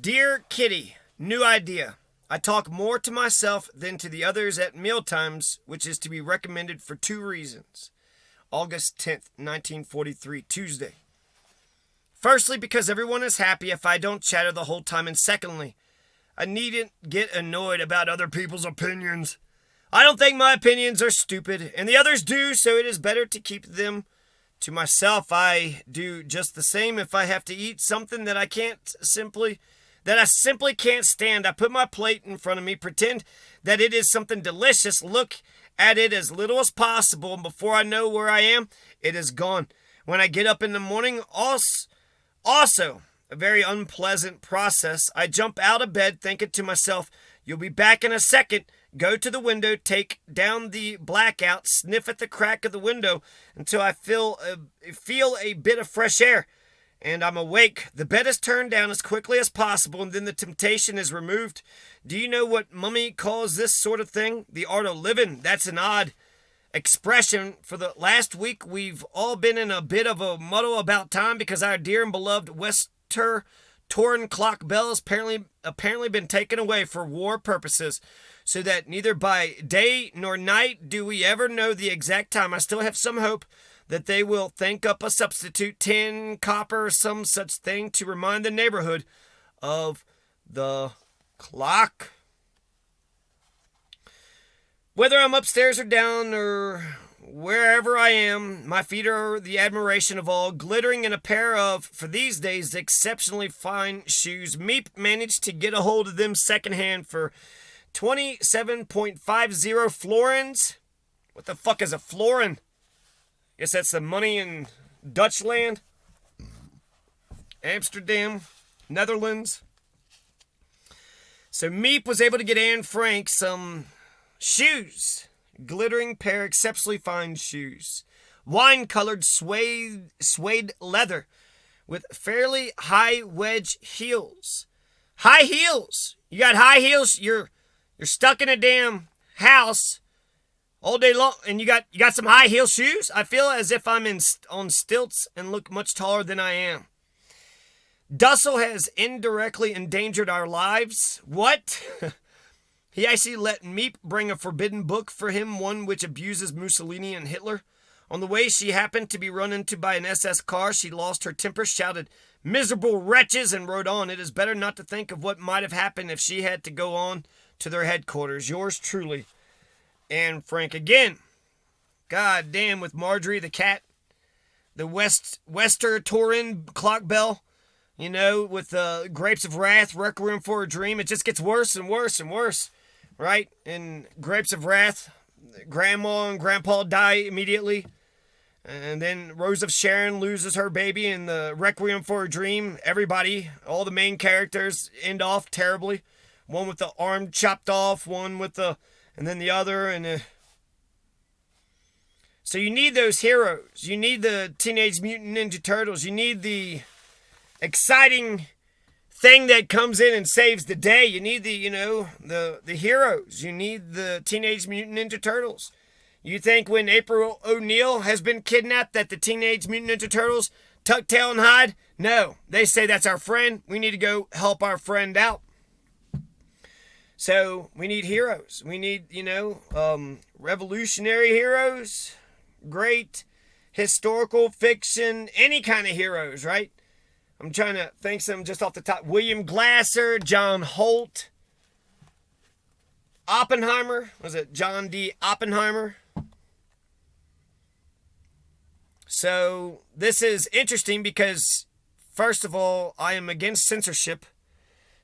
Dear Kitty, new idea. I talk more to myself than to the others at mealtimes, which is to be recommended for two reasons. August 10th, 1943, Tuesday. Firstly, because everyone is happy if I don't chatter the whole time, and secondly, I needn't get annoyed about other people's opinions. I don't think my opinions are stupid, and the others do, so it is better to keep them to myself. I do just the same if I have to eat something that I simply can't stand. I put my plate in front of me, pretend that it is something delicious, look at it as little as possible, and before I know where I am, it is gone. When I get up in the morning, also a very unpleasant process, I jump out of bed thinking to myself, you'll be back in a second. Go to the window, take down the blackout, sniff at the crack of the window until I feel a bit of fresh air, and I'm awake. The bed is turned down as quickly as possible, and then the temptation is removed. Do you know what Mummy calls this sort of thing? The art of living. That's an odd expression. For the last week, we've all been in a bit of a muddle about time because our dear and beloved Wester Torin clock bell has apparently been taken away for war purposes, so that neither by day nor night do we ever know the exact time. I still have some hope that they will think up a substitute, tin, copper, some such thing, to remind the neighborhood of the clock. Whether I'm upstairs or down or wherever I am, my feet are the admiration of all, glittering in a pair of, for these days, exceptionally fine shoes. Meep managed to get a hold of them secondhand for 27.50 florins. What the fuck is a florin? Guess that's the money in Dutchland, Amsterdam, Netherlands. So Meep was able to get Anne Frank some shoes. Glittering pair, exceptionally fine shoes. Wine-colored suede leather with fairly high wedge heels. High heels! You got high heels, you're stuck in a damn house all day long, and you got some high heel shoes? I feel as if I'm on stilts and look much taller than I am. Dussel has indirectly endangered our lives. What? He actually let Meep bring a forbidden book for him, one which abuses Mussolini and Hitler. On the way, she happened to be run into by an SS car. She lost her temper, shouted, "Miserable wretches," and rode on. It is better not to think of what might have happened if she had to go on to their headquarters. Yours truly, Anne Frank. Again, god damn, with Marjorie the cat, the Wester Torin clock bell, with the Grapes of Wrath, Requiem for a Dream. It just gets worse and worse and worse, right? In Grapes of Wrath, Grandma and Grandpa die immediately. And then Rose of Sharon loses her baby in the Requiem for a Dream. Everybody, all the main characters end off terribly. One with the arm chopped off, and then the other. So you need those heroes. You need the Teenage Mutant Ninja Turtles. You need the exciting thing that comes in and saves the day. You need the heroes. You need the Teenage Mutant Ninja Turtles. You think when April O'Neil has been kidnapped that the Teenage Mutant Ninja Turtles tuck tail and hide? No. They say that's our friend. We need to go help our friend out. So we need heroes. We need, revolutionary heroes, great historical fiction, any kind of heroes, right? I'm trying to think some just off the top. William Glasser, John Holt, Oppenheimer. Was it John D. Oppenheimer? So this is interesting because, first of all, I am against censorship.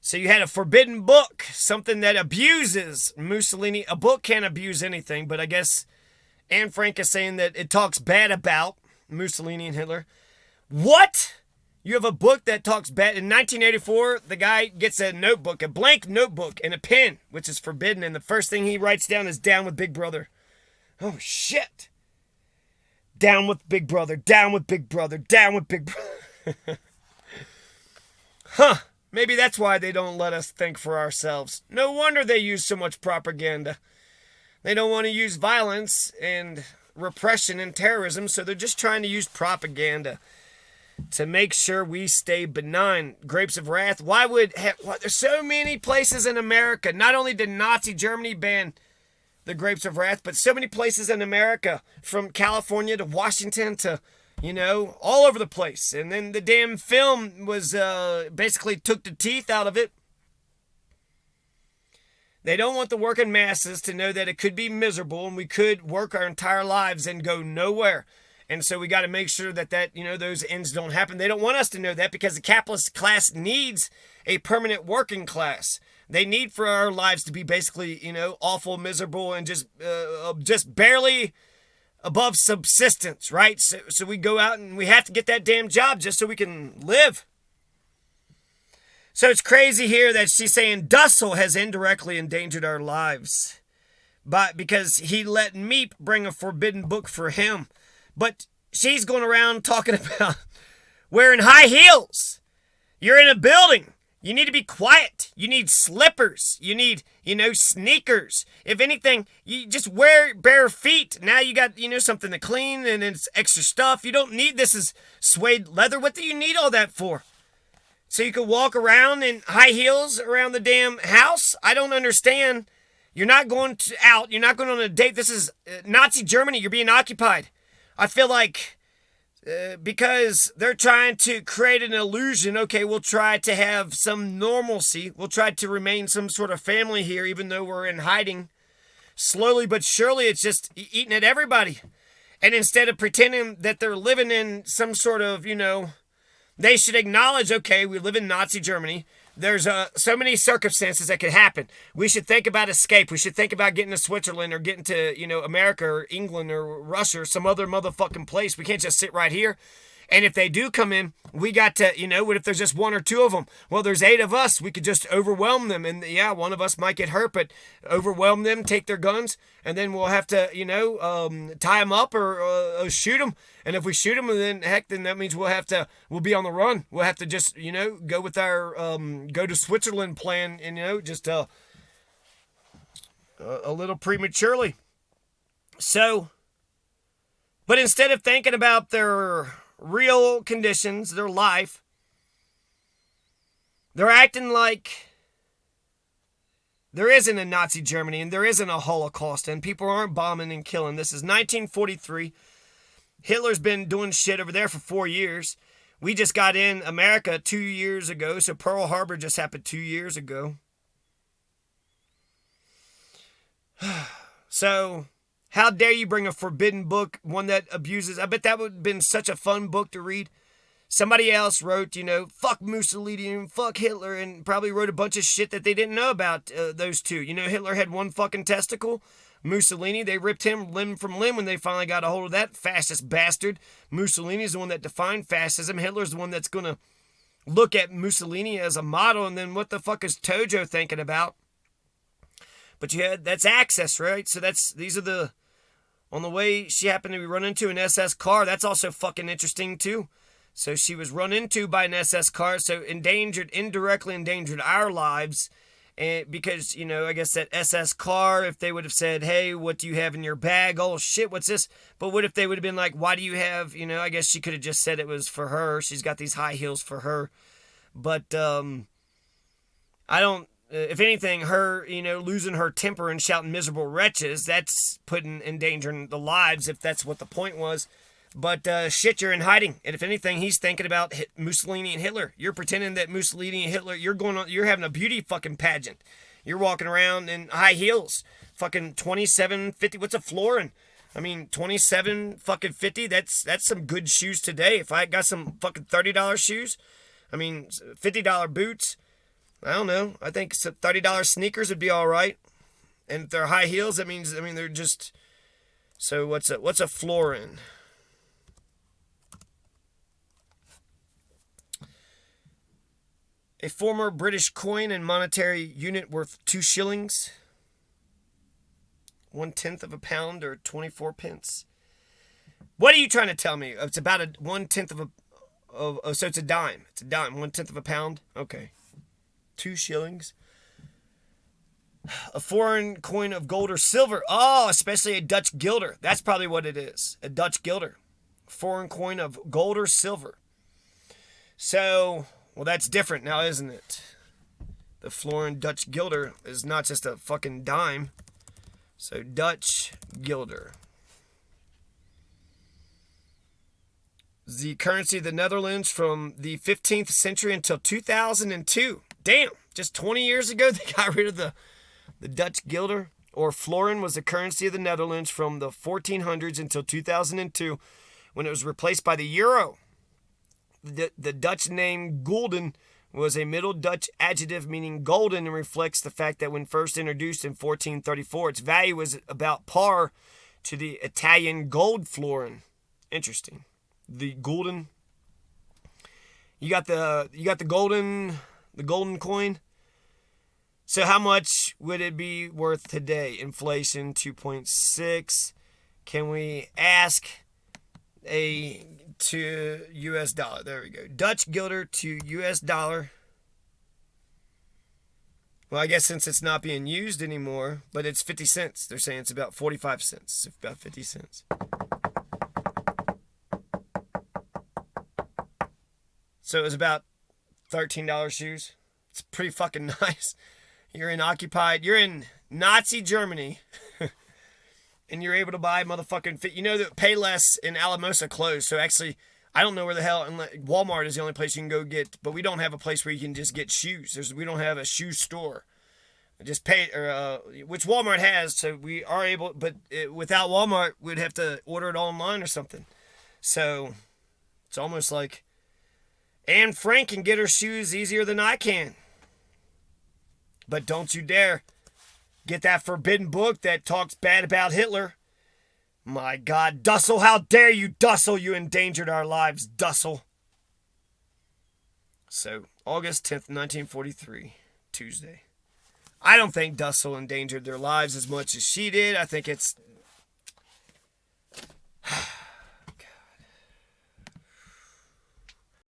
So you had a forbidden book, something that abuses Mussolini. A book can't abuse anything, but I guess Anne Frank is saying that it talks bad about Mussolini and Hitler. What? You have a book that talks bad. In 1984, the guy gets a notebook, a blank notebook, and a pen, which is forbidden, and the first thing he writes down is "Down with Big Brother." Oh, shit. Down with Big Brother, down with Big Brother, down with Big Brother. Huh. Maybe that's why they don't let us think for ourselves. No wonder they use so much propaganda. They don't want to use violence and repression and terrorism, so they're just trying to use propaganda. to make sure we stay benign. Grapes of Wrath. There's so many places in America. Not only did Nazi Germany ban the Grapes of Wrath, but so many places in America, from California to Washington to, all over the place. And then the damn film was basically took the teeth out of it. They don't want the working masses to know that it could be miserable and we could work our entire lives and go nowhere. And so we got to make sure that those ends don't happen. They don't want us to know that, because the capitalist class needs a permanent working class. They need for our lives to be basically, awful, miserable, and just barely above subsistence, right? So we go out and we have to get that damn job just so we can live. So it's crazy here that she's saying Dussel has indirectly endangered our lives, because he let Meep bring a forbidden book for him. But she's going around talking about wearing high heels. You're in a building. You need to be quiet. You need slippers. You need, sneakers. If anything, you just wear bare feet. Now you got, something to clean, and it's extra stuff. You don't need this is suede leather. What do you need all that for? So you could walk around in high heels around the damn house? I don't understand. You're not going out. You're not going on a date. This is Nazi Germany. You're being occupied. I feel like because they're trying to create an illusion, okay, we'll try to have some normalcy. We'll try to remain some sort of family here, even though we're in hiding. Slowly but surely, it's just eating at everybody. And instead of pretending that they're living in some sort of, they should acknowledge, okay, we live in Nazi Germany. There's so many circumstances that could happen. We should think about escape. We should think about getting to Switzerland or getting to, America or England or Russia or some other motherfucking place. We can't just sit right here. And if they do come in, we got to, what if there's just one or two of them? Well, there's 8 of us. We could just overwhelm them. And yeah, one of us might get hurt, but overwhelm them, take their guns, and then we'll have to, tie them up or shoot them. And if we shoot them, then heck, then that means we'll be on the run. We'll have to just, go with our go to Switzerland plan and, just a little prematurely. So, but instead of thinking about their real conditions, their life, they're acting like there isn't a Nazi Germany and there isn't a Holocaust and people aren't bombing and killing. This is 1943. Hitler's been doing shit over there for 4 years. We just got in America 2 years ago, so Pearl Harbor just happened 2 years ago. So, how dare you bring a forbidden book, one that abuses? I bet that would have been such a fun book to read. Somebody else wrote, fuck Mussolini and fuck Hitler, and probably wrote a bunch of shit that they didn't know about those two. Hitler had one fucking testicle. Mussolini, they ripped him limb from limb when they finally got a hold of that fascist bastard. Mussolini's the one that defined fascism. Hitler's the one that's going to look at Mussolini as a model, and then what the fuck is Tojo thinking about? But that's access, right? So on the way she happened to be run into an SS car. That's also fucking interesting too. So she was run into by an SS car, so indirectly endangered our lives. And because, I guess that SS car, if they would have said, hey, what do you have in your bag? Oh, shit, what's this? But what if they would have been like, why do you have, I guess she could have just said it was for her. She's got these high heels for her. But I don't, if anything, her, losing her temper and shouting miserable wretches, that's endangering the lives, if that's what the point was. But shit, you're in hiding. And if anything, he's thinking about Mussolini and Hitler. You're pretending that Mussolini and Hitler, you're having a beauty fucking pageant. You're walking around in high heels. Fucking 27.50. What's a florin? I mean, 27 fucking 50. That's some good shoes today. If I got some fucking $30 shoes, I mean, $50 boots, I don't know. I think some $30 sneakers would be all right. And if they're high heels, that means, they're just. So what's a florin? A former British coin and monetary unit worth 2 shillings, 1/10 of a pound, or 24 pence. What are you trying to tell me? It's about 1/10 so it's a dime. It's a dime, 1/10 of a pound. Okay, 2 shillings. A foreign coin of gold or silver. Oh, especially a Dutch guilder. That's probably what it is. A Dutch guilder. Foreign coin of gold or silver. So, well, that's different now, isn't it? The florin Dutch guilder is not just a fucking dime. So, Dutch guilder. The currency of the Netherlands from the 15th century until 2002. Damn, just 20 years ago they got rid of the Dutch guilder. Or florin was the currency of the Netherlands from the 1400s until 2002 when it was replaced by the euro. The Dutch name gulden was a Middle Dutch adjective meaning golden and reflects the fact that when first introduced in 1434, its value was about par to the Italian gold florin. Interesting. The gulden. You got the golden coin. So how much would it be worth today? Inflation 2.6. Can we ask to US dollar? There we go. Dutch guilder to US dollar. Well, I guess since it's not being used anymore, but it's 50 cents. They're saying it's about 45 cents. It's about 50 cents. So it was about $13 shoes. It's pretty fucking nice. You're in Nazi Germany, and you're able to buy motherfucking fit. You know that Payless in Alamosa closed, so actually, I don't know where the hell. Walmart is the only place you can go get, but we don't have a place where you can just get shoes. We don't have a shoe store. Just pay, which Walmart has, so we are able. But without Walmart, we'd have to order it online or something. So it's almost like Anne Frank can get her shoes easier than I can. But don't you dare get that forbidden book that talks bad about Hitler. My God, Dussel, how dare you, Dussel? You endangered our lives, Dussel. So, August 10th, 1943, Tuesday. I don't think Dussel endangered their lives as much as she did. I think it's